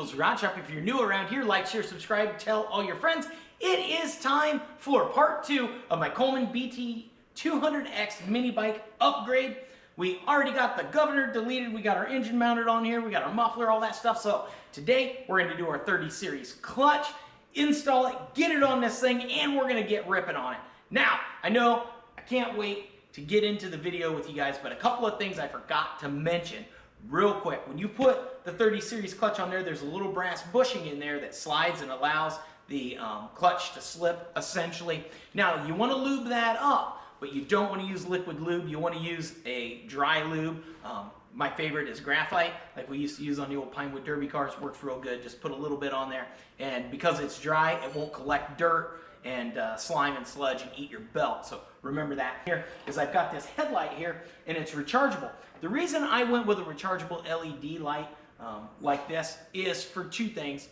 Eagles Garage Shop. If you're new around here, like, share, subscribe, tell all your friends. It is time for part 2 of my Coleman BT200X mini bike upgrade. We already got the governor deleted, we got our engine mounted on here, we got our muffler, all that stuff. So today we're going to do our 30 series clutch, install it, get it on this thing, and we're going to get ripping on it. Now, I know I can't wait to get into the video with you guys, but a couple of things I forgot to mention real quick. When you put the 30 series clutch on there, there's a little brass bushing in there that slides and allows the clutch to slip, essentially. Now, you want to lube that up, but you don't want to use liquid lube. You want to use a dry lube. My favorite is graphite, like we used to use on the old Pinewood Derby cars. Works real good. Just put a little bit on there, and because it's dry, it won't collect dirt and slime and sludge and eat your belt. So remember that. Here is I've got this headlight here, and it's rechargeable. The reason I went with a rechargeable LED light like this is for two things.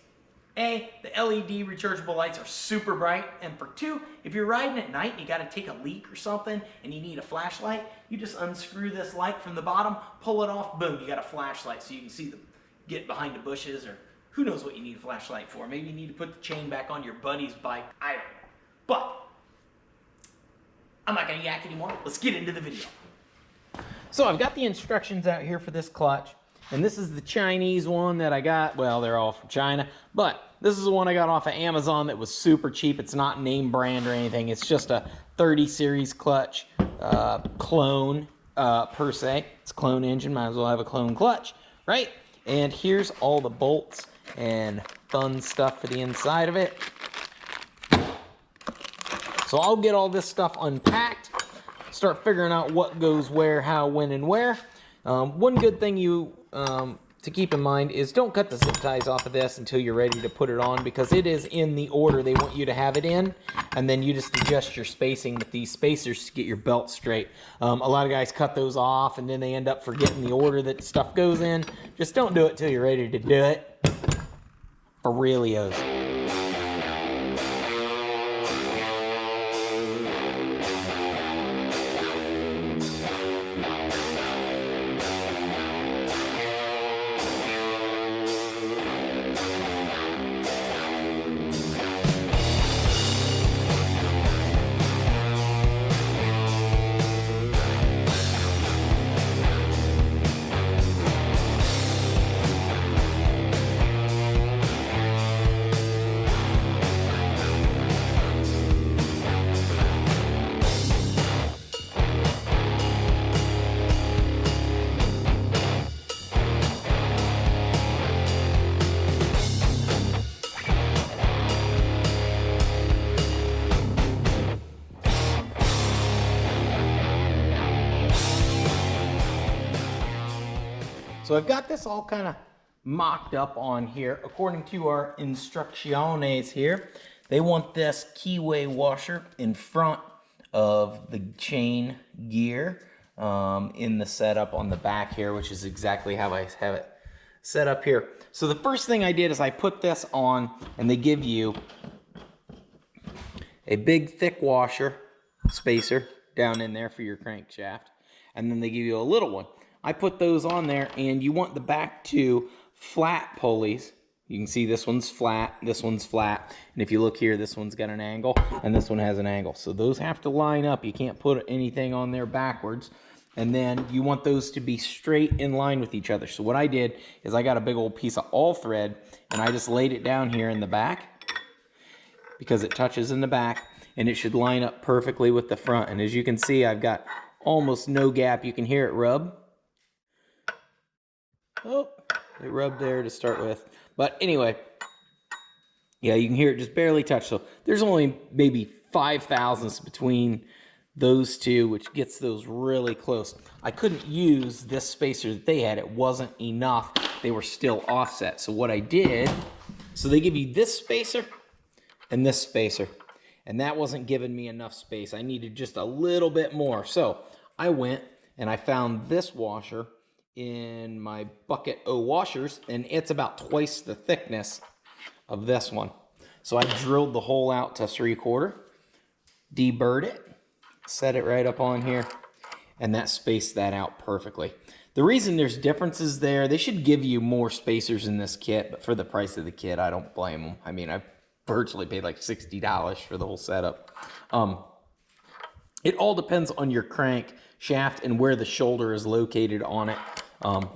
A, the LED rechargeable lights are super bright, and for two, if you're riding at night and you got to take a leak or something and you need a flashlight, you just unscrew this light from the bottom, pull it off, boom, you got a flashlight so you can see get behind the bushes, or who knows what you need a flashlight for. Maybe you need to put the chain back on your buddy's bike. I don't know. But I'm not going to yak anymore. Let's get into the video. So I've got the instructions out here for this clutch. And this is the Chinese one that I got. Well, they're all from China, but this is the one I got off of Amazon that was super cheap. It's not name brand or anything. It's just a 30 series clutch clone per se. It's a clone engine. Might as well have a clone clutch, right? And here's all the bolts and fun stuff for the inside of it. So I'll get all this stuff unpacked, start figuring out what goes where, how, when, and where. One good thing to keep in mind is don't cut the zip ties off of this until you're ready to put it on, because it is in the order they want you to have it in, and then you just adjust your spacing with these spacers to get your belt straight. A lot of guys cut those off and then they end up forgetting the order that stuff goes in. Just don't do it till you're ready to do it. For realios. So I've got this all kind of mocked up on here. According to our instrucciones here, they want this keyway washer in front of the chain gear in the setup on the back here, which is exactly how I have it set up here. So the first thing I did is I put this on, and they give you a big thick washer spacer down in there for your crankshaft, and then they give you a little one. I put those on there, and you want the back two flat pulleys. You can see this one's flat, and if you look here, this one's got an angle, and this one has an angle. So those have to line up. You can't put anything on there backwards. And then you want those to be straight in line with each other. So what I did is I got a big old piece of all thread, and I just laid it down here in the back, because it touches in the back, and it should line up perfectly with the front. And as you can see, I've got almost no gap. You can hear it rub. Oh, it rubbed there to start with. But anyway, yeah, you can hear it just barely touch. So there's only maybe 5 thousandths between those two, which gets those really close. I couldn't use this spacer that they had. It wasn't enough. They were still offset. So what I did, so they give you this spacer and this spacer, and that wasn't giving me enough space. I needed just a little bit more. So I went and I found this washer in my bucket of washers, and it's about twice the thickness of this one. So I drilled the hole out to 3/4, deburred it, set it right up on here, and that spaced that out perfectly. The reason there's differences there, they should give you more spacers in this kit, but for the price of the kit, I don't blame them. I mean, I virtually paid like $60 for the whole setup. It all depends on your crank shaft and where the shoulder is located on it,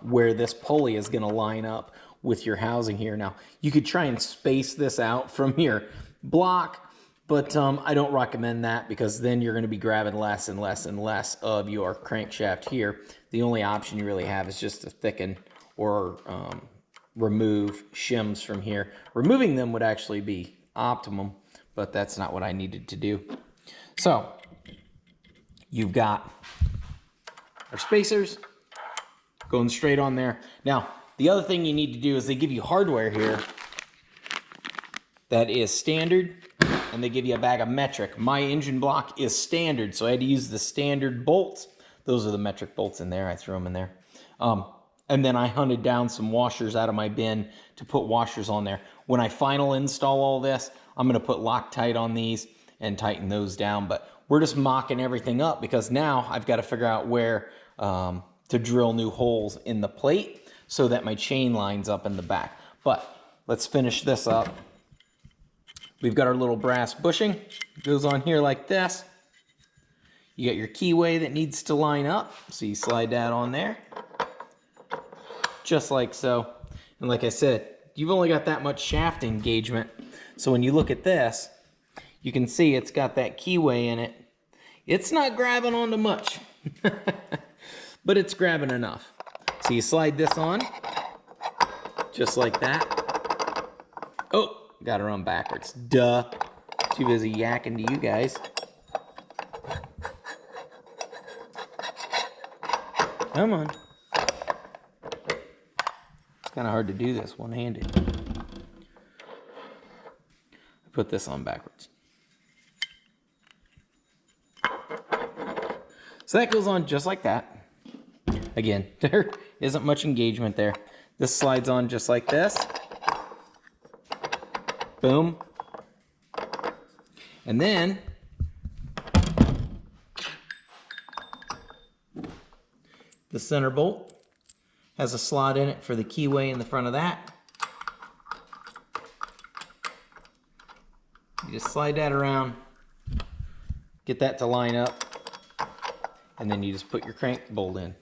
where this pulley is going to line up with your housing here. Now, you could try and space this out from your block, but I don't recommend that because then you're going to be grabbing less and less and less of your crankshaft here. The only option you really have is just to thicken or remove shims from here. Removing them would actually be optimum, but that's not what I needed to do. So you've got our spacers going straight on there. Now, the other thing you need to do is they give you hardware here that is standard, and they give you a bag of metric. My engine block is standard, so I had to use the standard bolts. Those are the metric bolts in there. I threw them in there. And then I hunted down some washers out of my bin to put washers on there. When I final install all this, I'm going to put Loctite on these and tighten those down. But we're just mocking everything up because now I've got to figure out where to drill new holes in the plate so that my chain lines up in the back. But let's finish this up. We've got our little brass bushing. It goes on here like this. You got your keyway that needs to line up, so you slide that on there. Just like so. And like I said, you've only got that much shaft engagement. So when you look at this, you can see it's got that keyway in it. It's not grabbing onto much, but it's grabbing enough. So you slide this on, just like that. Oh, got her on backwards. Duh. Too busy yakking to you guys. Come on. It's kind of hard to do this one-handed. Put this on backwards. So that goes on just like that. Again, there isn't much engagement there. This slides on just like this. Boom. And then the center bolt has a slot in it for the keyway in the front of that. You just slide that around, get that to line up, and then you just put your crank bolt in.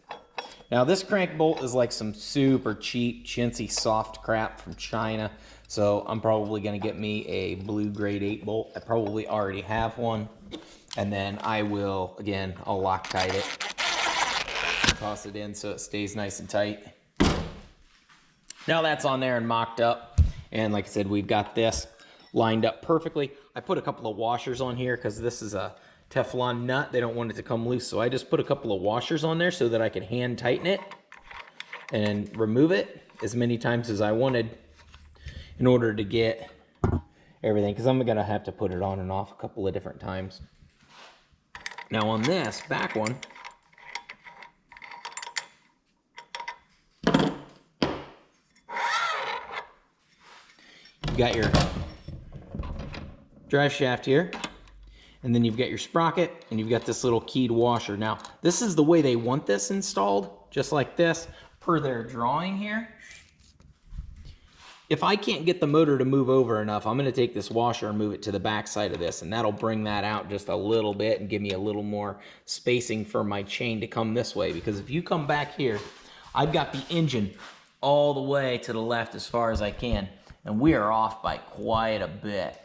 Now this crank bolt is like some super cheap, chintzy, soft crap from China. So I'm probably gonna get me a blue grade 8 bolt. I probably already have one. And then I will, again, I'll Loctite it. Toss it in so it stays nice and tight. Now that's on there and mocked up. And like I said, we've got this lined up perfectly. I put a couple of washers on here because this is a Teflon nut. They don't want it to come loose. So I just put a couple of washers on there so that I could hand tighten it and remove it as many times as I wanted in order to get everything. Because I'm going to have to put it on and off a couple of different times. Now on this back one, you got your drive shaft here, and then you've got your sprocket, and you've got this little keyed washer. Now, this is the way they want this installed, just like this, per their drawing here. If I can't get the motor to move over enough, I'm gonna take this washer and move it to the back side of this, and that'll bring that out just a little bit and give me a little more spacing for my chain to come this way. Because if you come back here, I've got the engine all the way to the left as far as I can, and we are off by quite a bit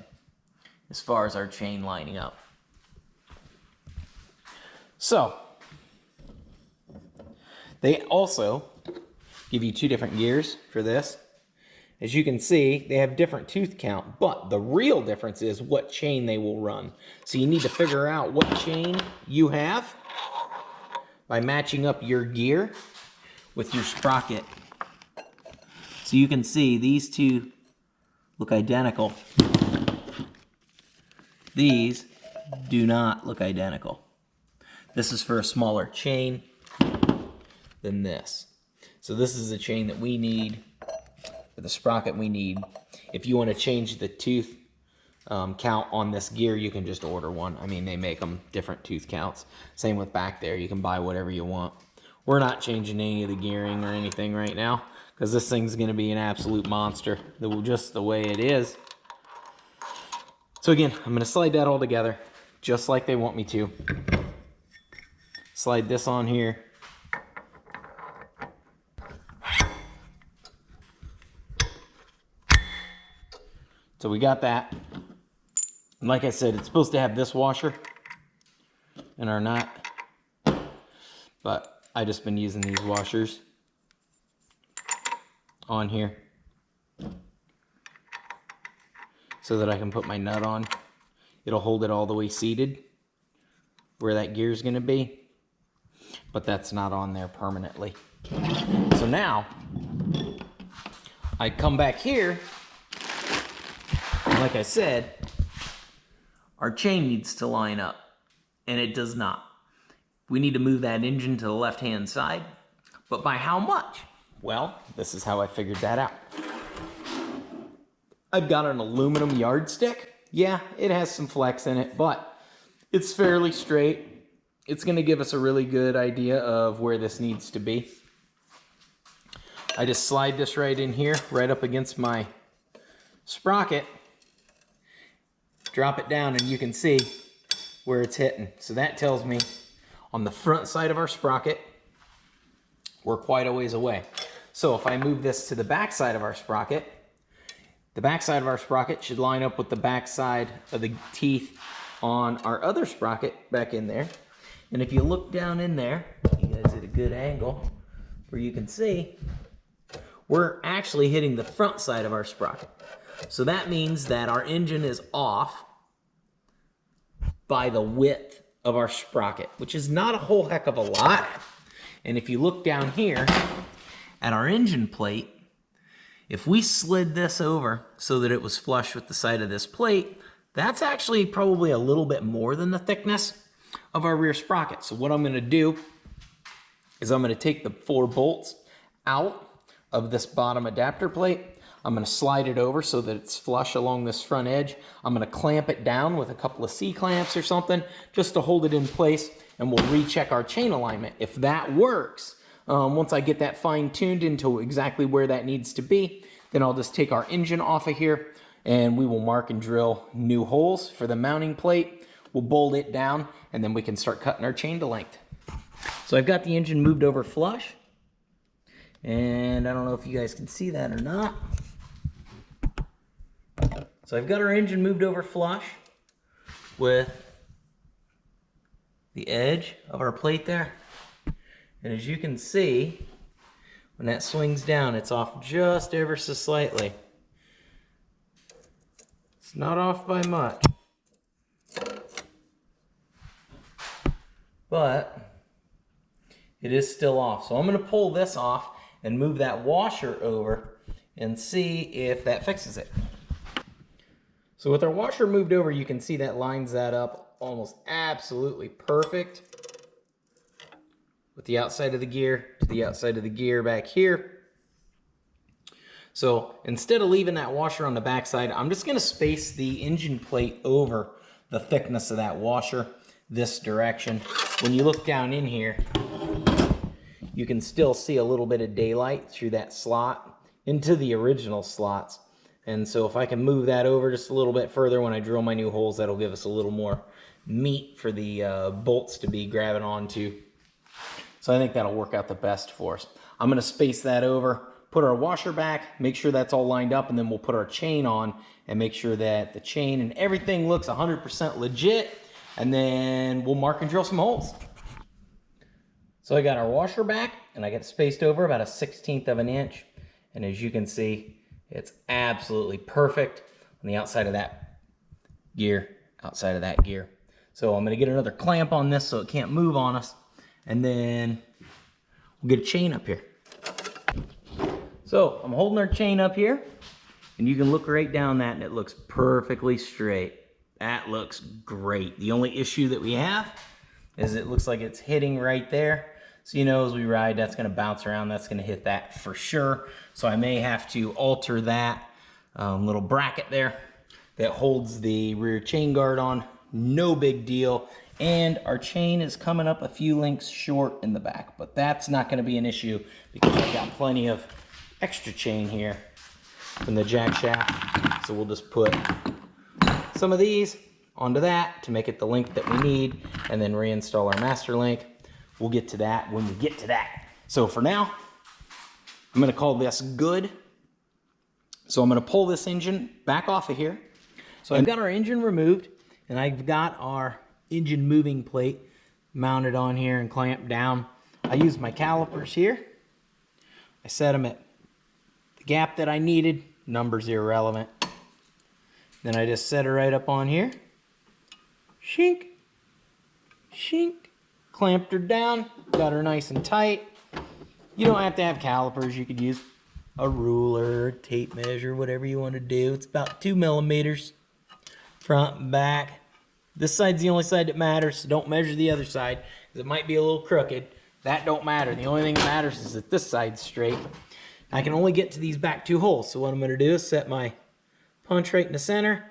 as far as our chain lining up. So, they also give you 2 different gears for this. As you can see, they have different tooth count, but the real difference is what chain they will run. So you need to figure out what chain you have by matching up your gear with your sprocket. So you can see these two look identical. These do not look identical. This is for a smaller chain than this. So this is the chain that we need, or the sprocket we need. If you want to change the tooth count on this gear, you can just order one. I mean, they make them different tooth counts. Same with back there. You can buy whatever you want. We're not changing any of the gearing or anything right now because this thing's going to be an absolute monster, just the way it is. So again, I'm going to slide that all together just like they want me to. Slide this on here. So we got that. And like I said, it's supposed to have this washer and our nut, but I just been using these washers on here so that I can put my nut on. It'll hold it all the way seated where that gear is going to be, but that's not on there permanently. So now I come back here, and like I said, our chain needs to line up, and it does not. We need to move that engine to the left-hand side, but by how much? Well, this is how I figured that out. I've got an aluminum yardstick. Yeah, it has some flex in it, but it's fairly straight. It's going to give us a really good idea of where this needs to be. I just slide this right in here, right up against my sprocket, drop it down, and you can see where it's hitting. So that tells me on the front side of our sprocket, we're quite a ways away. So if I move this to the back side of our sprocket, the back side of our sprocket should line up with the back side of the teeth on our other sprocket back in there. And if you look down in there, you guys at a good angle where you can see, we're actually hitting the front side of our sprocket. So that means that our engine is off by the width of our sprocket, which is not a whole heck of a lot. And if you look down here at our engine plate, if we slid this over so that it was flush with the side of this plate, that's actually probably a little bit more than the thickness of our rear sprocket. So what I'm going to do is I'm going to take the 4 bolts out of this bottom adapter plate. I'm going to slide it over so that it's flush along this front edge. I'm going to clamp it down with a couple of C-clamps or something just to hold it in place, and we'll recheck our chain alignment. If that works, once I get that fine-tuned into exactly where that needs to be, then I'll just take our engine off of here and we will mark and drill new holes for the mounting plate. We'll bolt it down, and then we can start cutting our chain to length. So I've got the engine moved over flush, and I don't know if you guys can see that or not. So I've got our engine moved over flush with the edge of our plate there. And as you can see, when that swings down, it's off just ever so slightly. It's not off by much, but it is still off. So I'm going to pull this off and move that washer over and see if that fixes it. So with our washer moved over, you can see that lines that up almost absolutely perfect with the outside of the gear to the outside of the gear back here. So instead of leaving that washer on the back side, I'm just going to space the engine plate over the thickness of that washer this direction. When you look down in here, you can still see a little bit of daylight through that slot into the original slots. And so if I can move that over just a little bit further when I drill my new holes, that'll give us a little more meat for the bolts to be grabbing onto. So I think that'll work out the best for us. I'm going to space that over, put our washer back, make sure that's all lined up, and then we'll put our chain on and make sure that the chain and everything looks 100% legit, and then we'll mark and drill some holes. So I got our washer back, and I got it spaced over about 1/16 of an inch, and as you can see, it's absolutely perfect on the outside of that gear, outside of that gear. So I'm going to get another clamp on this so it can't move on us, and then we'll get a chain up here. So I'm holding our chain up here, and you can look right down that, and it looks perfectly straight. That looks great. The only issue that we have is it looks like it's hitting right there. So, you know, as we ride, that's going to bounce around. That's going to hit that for sure. So I may have to alter that little bracket there that holds the rear chain guard on no big deal. And our chain is coming up a few links short in the back, but that's not going to be an issue because I've got plenty of extra chain here from the jack shaft. So we'll just put some of these onto that to make it the link that we need, and then reinstall our master link. We'll get to that when we get to that. So for now, I'm going to call this good. So I'm going to pull this engine back off of here. So I've got our engine removed, and I've got our engine moving plate mounted on here and clamped down. I used my calipers here. I set them at the gap that I needed. Numbers irrelevant. Then I just set her right up on here. Shink, shink. Clamped her down, got her nice and tight. You don't have to have calipers. You could use a ruler, tape measure, whatever you want to do. It's about 2 millimeters front and back. This side's the only side that matters, so don't measure the other side because it might be a little crooked. That don't matter. The only thing that matters is that this side's straight. I can only get to these back 2 holes, so what I'm going to do is set my punch right in the center.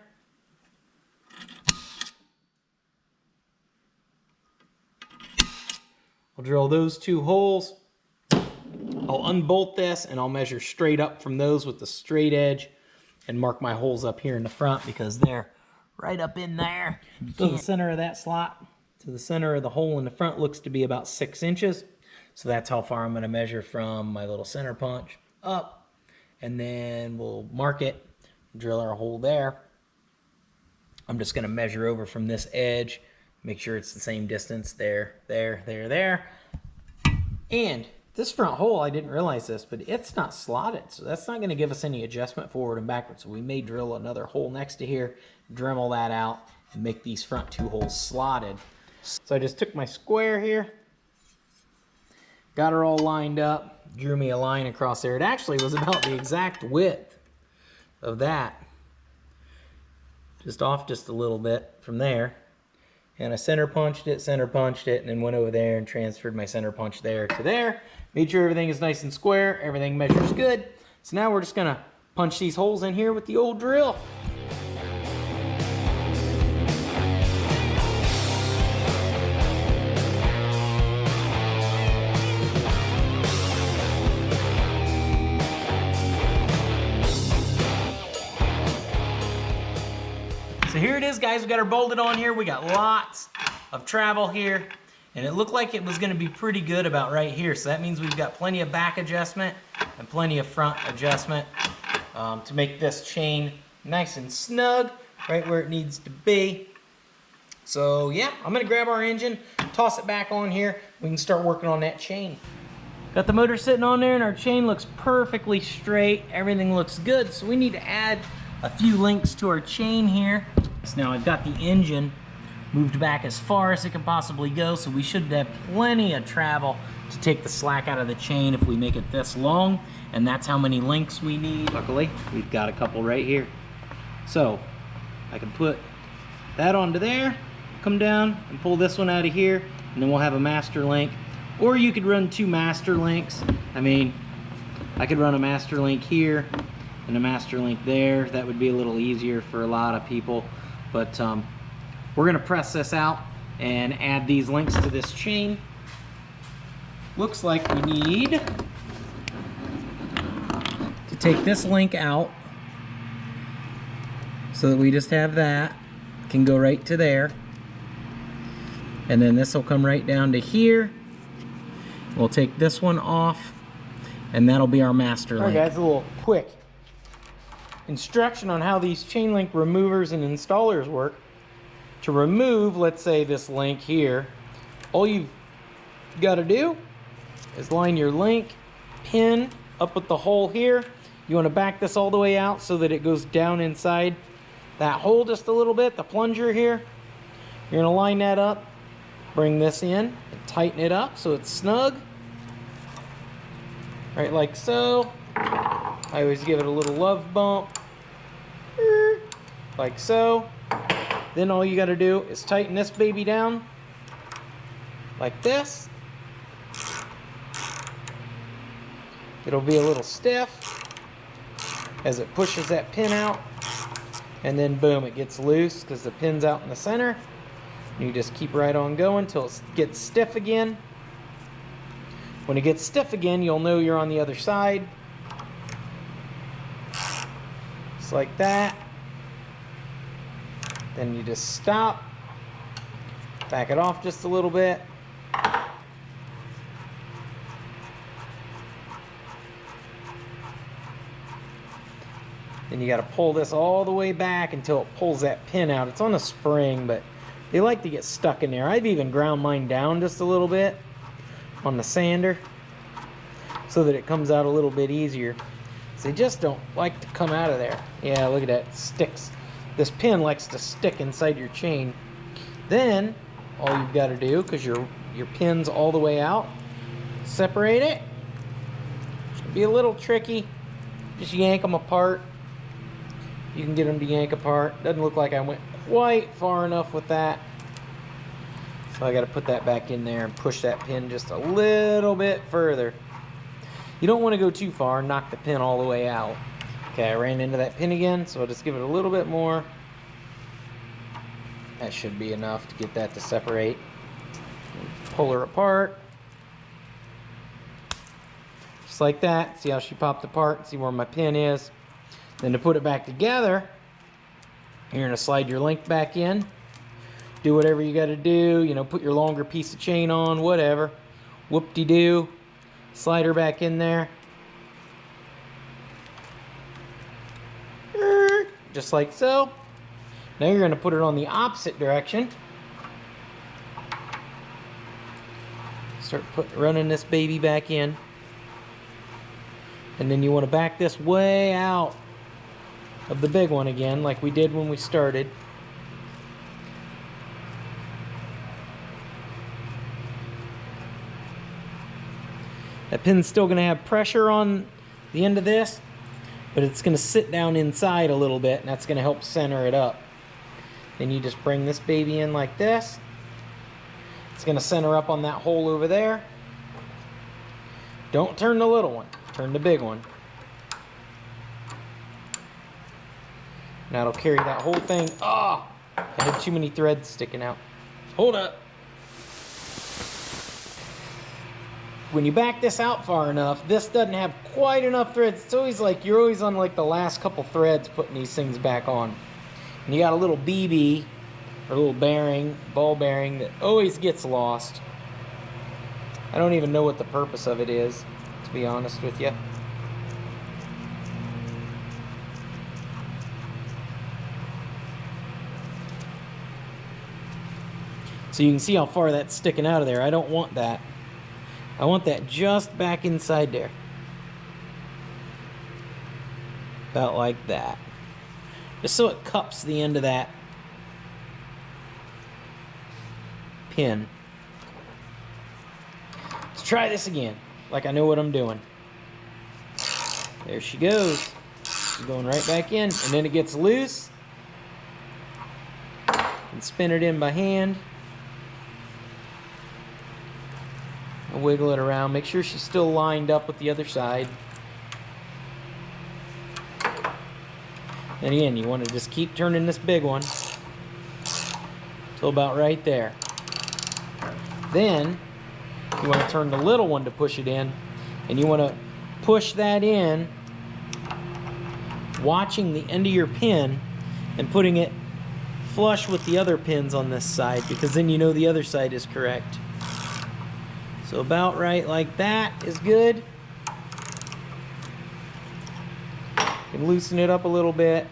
I'll drill those 2 holes. I'll unbolt this and I'll measure straight up from those with the straight edge and mark my holes up here in the front because they're right up in there. So the center of that slot to the center of the hole in the front looks to be about 6 inches. So that's how far I'm going to measure from my little center punch up. And then we'll mark it, drill our hole there. I'm just going to measure over from this edge. Make sure it's the same distance there, there, there, there. And this front hole, I didn't realize this, but it's not slotted. So that's not going to give us any adjustment forward and backwards. So we may drill another hole next to here, Dremel that out, and make these front 2 holes slotted. So I just took my square here, got her all lined up, drew me a line across there. It actually was about the exact width of that. Just off just a little bit from there. And I center punched it, and then went over there and transferred my center punch there to there. Made sure everything is nice and square, everything measures good. So now we're just gonna punch these holes in here with the old drill. So here it is, guys. We got her bolted on here. We got lots of travel here, and it looked like it was going to be pretty good about right here. So that means we've got plenty of back adjustment and plenty of front adjustment to make this chain nice and snug right where it needs to be. So yeah, I'm going to grab our engine, toss it back on here. We can start working on that chain. Got the motor sitting on there, and our chain looks perfectly straight. Everything looks good. So we need to add a few links to our chain here. So now I've got the engine moved back as far as it can possibly go, so we should have plenty of travel to take the slack out of the chain if we make it this long, and that's how many links we need. Luckily, we've got a couple right here. So I can put that onto there, come down and pull this one out of here, and then we'll have a master link. Or you could run 2 master links. I mean, I could run a master link here and a master link there. That would be a little easier for a lot of people. But we're gonna press this out and add these links to this chain. Looks like we need to take this link out so that we just have that. Can go right to there. And then this will come right down to here. We'll take this one off, and that'll be our master link. All right, guys, a little quick instruction on how these chain link removers and installers work. To remove, let's say, this link here, all you've got to do is line your link pin up with the hole here. You want to back this all the way out so that it goes down inside that hole just a little bit, the plunger here. You're going to line that up, bring this in, and tighten it up so it's snug. Right, like so. I always give it a little love bump, like so. Then all you got to do is tighten this baby down, like this. It'll be a little stiff as it pushes that pin out, and then boom, it gets loose because the pin's out in the center. You just keep right on going until it gets stiff again. When it gets stiff again, you'll know you're on the other side. Just like that. Then you just stop. Back it off just a little bit. Then you got to pull this all the way back until it pulls that pin out. It's on a spring, but they like to get stuck in there. I've even ground mine down just a little bit on the sander so that it comes out a little bit easier. So they just don't like to come out of there. Yeah, look at that, it sticks. This pin likes to stick inside your chain. Then all you've got to do, because your pin's all the way out, separate it. It'll be a little tricky. Just yank them apart. You can get them to yank apart. Doesn't look like I went quite far enough with that. So I got to put that back in there and push that pin just a little bit further. You don't want to go too far and knock the pin all the way out. Okay, I ran into that pin again, so I'll just give it a little bit more. That should be enough to get that to separate. Pull her apart. Just like that. See how she popped apart? See where my pin is? Then to put it back together, you're going to slide your link back in. Do whatever you got to do. You know, put your longer piece of chain on, whatever. Whoop-de-doo. Slide her back in there. Just like so. Now you're going to put it on the opposite direction. Start running this baby back in. And then you want to back this way out of the big one again, like we did when we started. That pin's still going to have pressure on the end of this, but it's going to sit down inside a little bit, and that's going to help center it up. Then you just bring this baby in like this. It's going to center up on that hole over there. Don't turn the little one, turn the big one. Now it'll carry that whole thing. Oh, I had too many threads sticking out. Hold up. When you back this out far enough, this doesn't have quite enough threads. It's always like you're always on like the last couple threads putting these things back on. And you got a little BB or a little bearing, ball bearing that always gets lost. I don't even know what the purpose of it is, to be honest with you. So you can see how far that's sticking out of there. I don't want that. I want that just back inside there. About like that. Just so it cups the end of that pin. Let's try this again, like I know what I'm doing. There she goes. She's going right back in, and then it gets loose. And spin it in by hand. I'll wiggle it around. Make sure she's still lined up with the other side. And again, you want to just keep turning this big one till about right there. Then you want to turn the little one to push it in, and you want to push that in, watching the end of your pin and putting it flush with the other pins on this side, because then you know the other side is correct. So about right like that is good. You can loosen it up a little bit.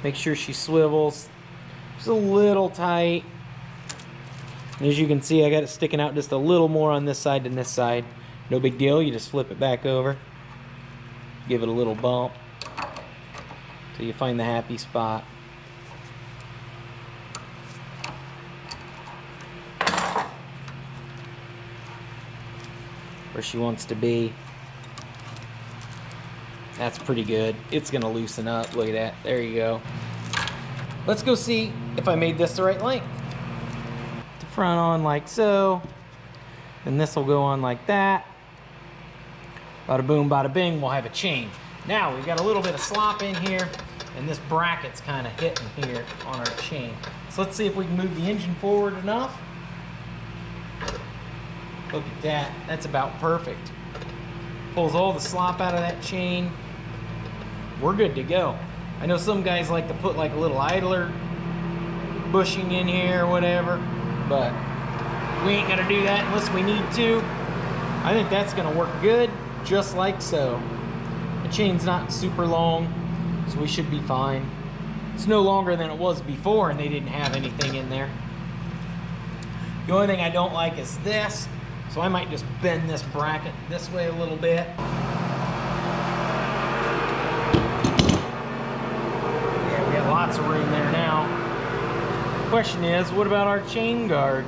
Make sure she swivels. Just a little tight. And as you can see, I got it sticking out just a little more on this side than this side. No big deal, you just flip it back over. Give it a little bump till you find the happy spot. Where she wants to be. That's pretty good. It's gonna loosen up. Look at that. There you go. Let's go see if I made this the right length. The front on like so. And this will go on like that. Bada boom, bada bing, we'll have a chain. Now we've got a little bit of slop in here, and this bracket's kind of hitting here on our chain. So let's see if we can move the engine forward enough. Look at that, that's about perfect. Pulls all the slop out of that chain. We're good to go. I know some guys like to put like a little idler bushing in here or whatever, but we ain't gonna do that unless we need to. I think that's gonna work good, just like so. The chain's not super long, so we should be fine. It's no longer than it was before and they didn't have anything in there. The only thing I don't like is this, so I might just bend this bracket this way a little bit. Yeah, we got lots of room there now. Question is, what about our chain guard?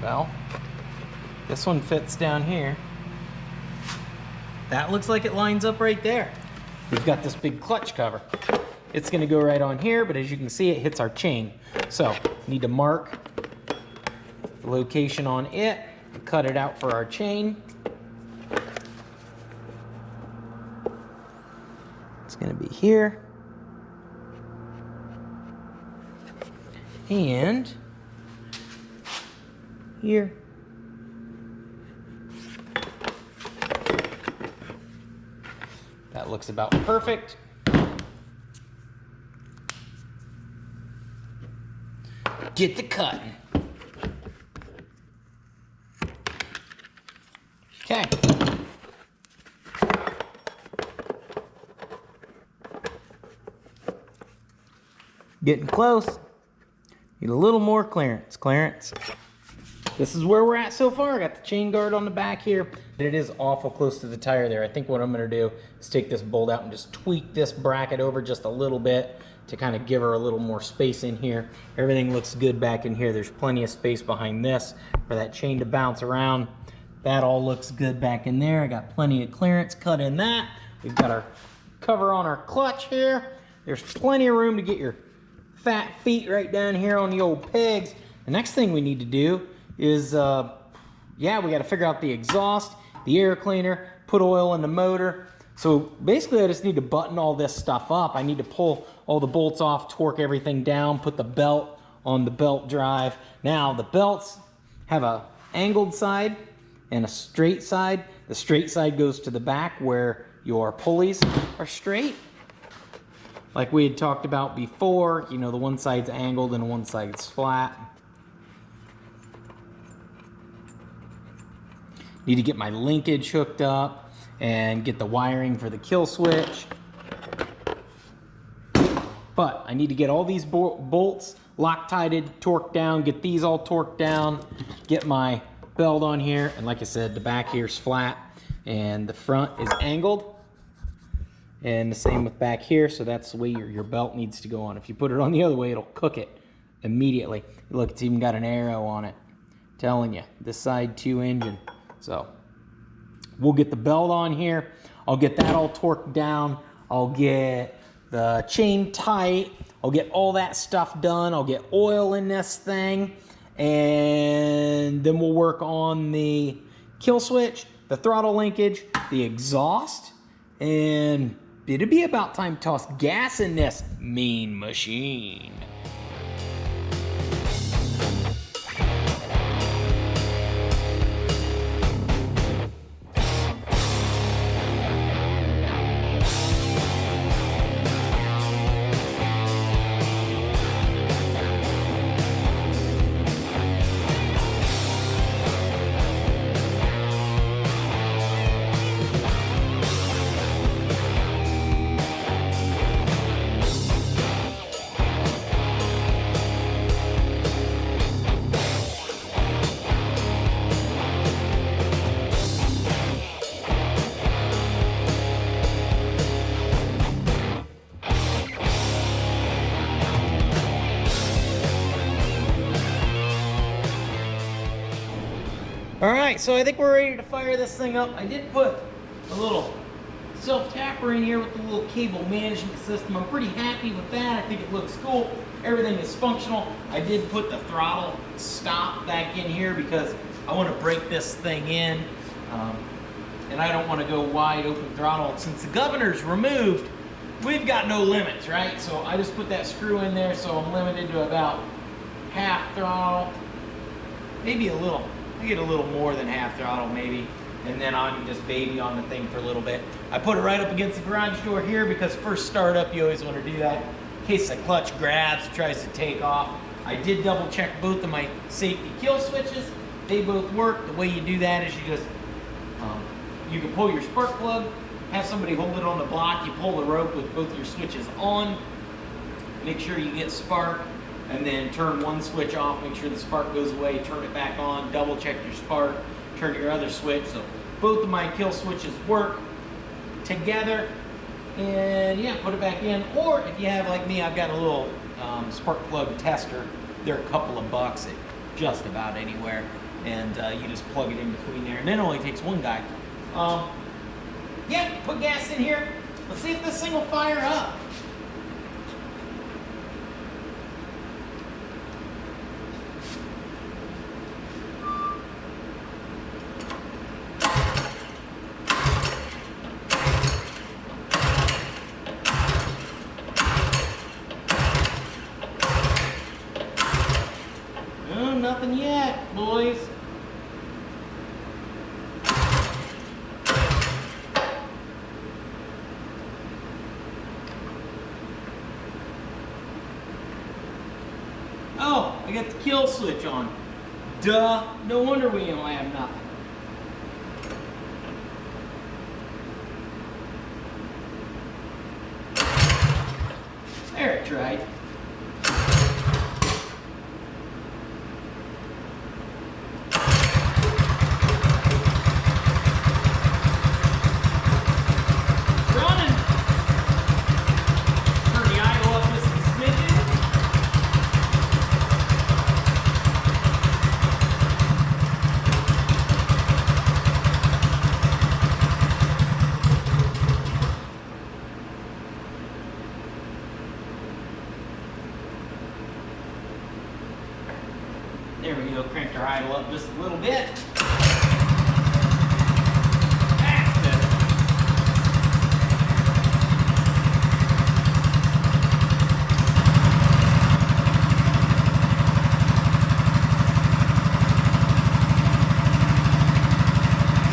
Well, this one fits down here. That looks like it lines up right there. We've got this big clutch cover. It's gonna go right on here, but as you can see, it hits our chain. So, need to mark the location on it, cut it out for our chain. It's gonna be here. And here. That looks about perfect. Get the cutting. Okay. Getting close. Need a little more clearance. This is where we're at so far. I got the chain guard on the back here. It is awful close to the tire there. I think what I'm gonna do is take this bolt out and just tweak this bracket over just a little bit to kind of give her a little more space in here. Everything looks good back in here. There's plenty of space behind this for that chain to bounce around. That all looks good back in there. I got plenty of clearance cut in that. We've got our cover on our clutch here. There's plenty of room to get your fat feet right down here on the old pegs. The next thing we need to do is, yeah, we got to figure out the exhaust, the air cleaner, put oil in the motor. So basically I just need to button all this stuff up. I need to pull all the bolts off, torque everything down, put the belt on the belt drive. Now the belts have a angled side and a straight side. The straight side goes to the back where your pulleys are straight. Like we had talked about before, you know, the one side's angled and one side's flat. Need to get my linkage hooked up and get the wiring for the kill switch. But I need to get all these bolts Loctited, torqued down, get these all torqued down, get my belt on here, and like I said, the back here's flat and the front is angled. And the same with back here, so that's the way your belt needs to go on. If you put it on the other way, it'll cook it immediately. Look, it's even got an arrow on it. I'm telling you, this side 2 engine. So we'll get the belt on here. I'll get that all torqued down. I'll get the chain tight. I'll get all that stuff done. I'll get oil in this thing. And then we'll work on the kill switch, the throttle linkage, the exhaust, and it'll be about time to toss gas in this mean machine. Alright, so I think we're ready to fire this thing up. I did put a little self-tapper in here with the little cable management system. I'm pretty happy with that. I think it looks cool. Everything is functional. I did put the throttle stop back in here because I want to break this thing in. And I don't want to go wide open throttle. Since the governor's removed, we've got no limits, right? So I just put that screw in there, so I'm limited to about half throttle, maybe a little. I get a little more than half throttle maybe, and then I can just baby on the thing for a little bit. I put it right up against the garage door here because first startup you always want to do that in case the clutch grabs, tries to take off. I did double check both of my safety kill switches. They both work. The way you do that is you just, you can pull your spark plug, have somebody hold it on the block, you pull the rope with both your switches on, make sure you get spark, and then turn one switch off, make sure the spark goes away, turn it back on, double check your spark, turn your other switch. So both of my kill switches work together, and yeah, put it back in. Or if you have, like me, I've got a little spark plug tester. They're a couple of bucks at just about anywhere, and you just plug it in between there, and then it only takes one guy. Yeah, put gas in here. Let's see if this thing will fire up. No, nothing yet, boys. Oh, I got the kill switch on. Duh, no wonder we don't have nothing. There, it tried. There we go, cranked our idle up just a little bit. That's better.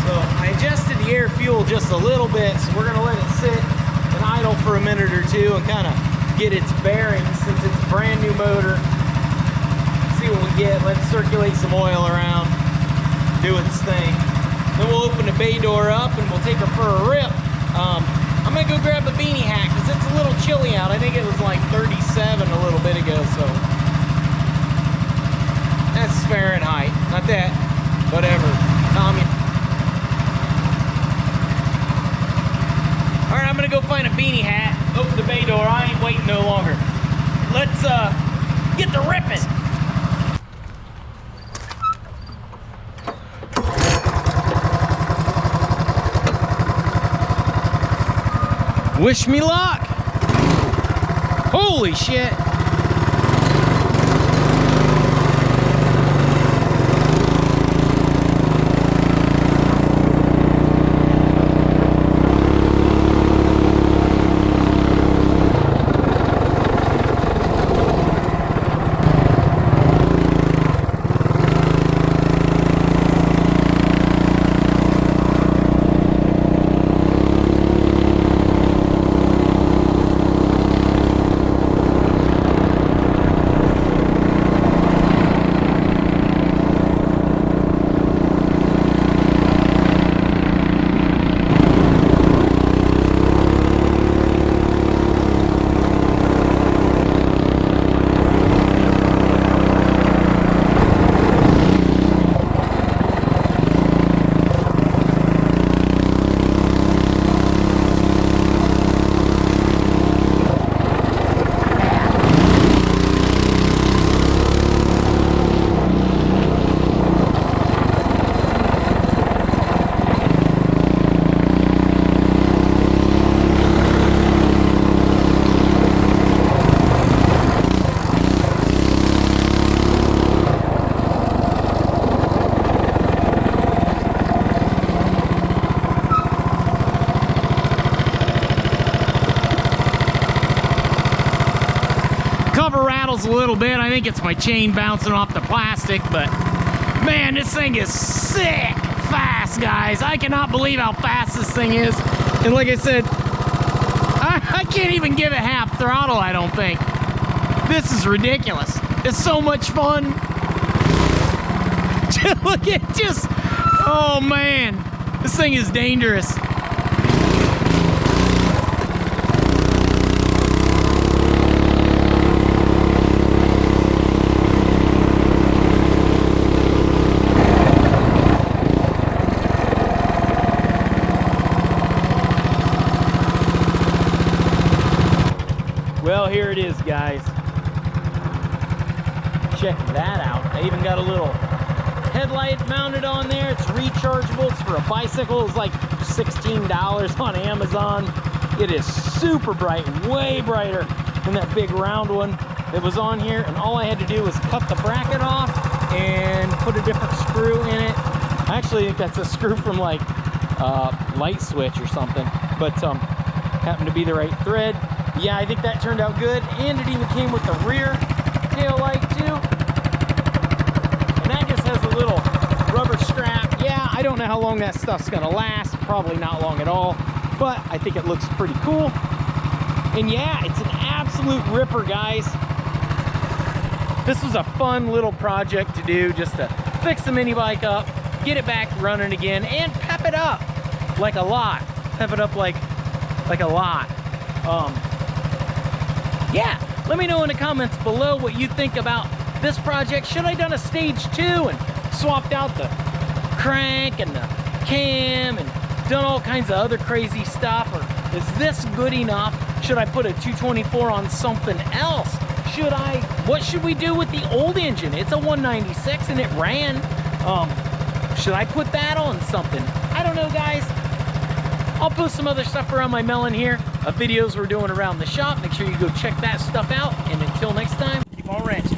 So I adjusted the air fuel just a little bit, so we're gonna let it sit and idle for a minute or two and kind of get its bearings since it's a brand new motor. See what we get. Let's circulate some oil around, do its thing. Then we'll open the bay door up and we'll take her for a rip. I'm gonna go grab a beanie hat because it's a little chilly out. I think it was like 37 a little bit ago, so that's Fahrenheit, not that. Whatever. Tommy. All right, I'm gonna go find a beanie hat. Open the bay door. I ain't waiting no longer. Let's get to ripping. Wish me luck. Holy shit. Cover rattles a little bit. I think it's my chain bouncing off the plastic, but man, this thing is sick fast, guys. I cannot believe how fast this thing is. And like I said, I can't even give it half throttle, I don't think. This is ridiculous. It's so much fun. Look at just, oh man, this thing is dangerous. Well, here it is, guys. Check that out. I even got a little headlight mounted on there. It's rechargeable. It's for a bicycle. It's like $16 on Amazon. It is super bright, way brighter than that big round one that was on here. And all I had to do was cut the bracket off and put a different screw in it. I actually think that's a screw from like light switch or something, but happened to be the right thread. Yeah, I think that turned out good, and it even came with the rear tail light too. And that just has a little rubber strap. Yeah, I don't know how long that stuff's gonna last. Probably not long at all, but I think it looks pretty cool. And yeah, it's an absolute ripper, guys. This was a fun little project to do, just to fix the mini bike up, get it back running again, and pep it up like a lot. Pep it up like a lot. Yeah, let me know in the comments below what you think about this project. Should I have done a stage 2 and swapped out the crank and the cam and done all kinds of other crazy stuff? Or is this good enough? Should I put a 224 on something else? What should we do with the old engine? It's a 196 and it ran. Should I put that on something? I don't know, guys. I'll post some other stuff around my melon here of videos we're doing around the shop. Make sure you go check that stuff out. And until next time, keep on ranching.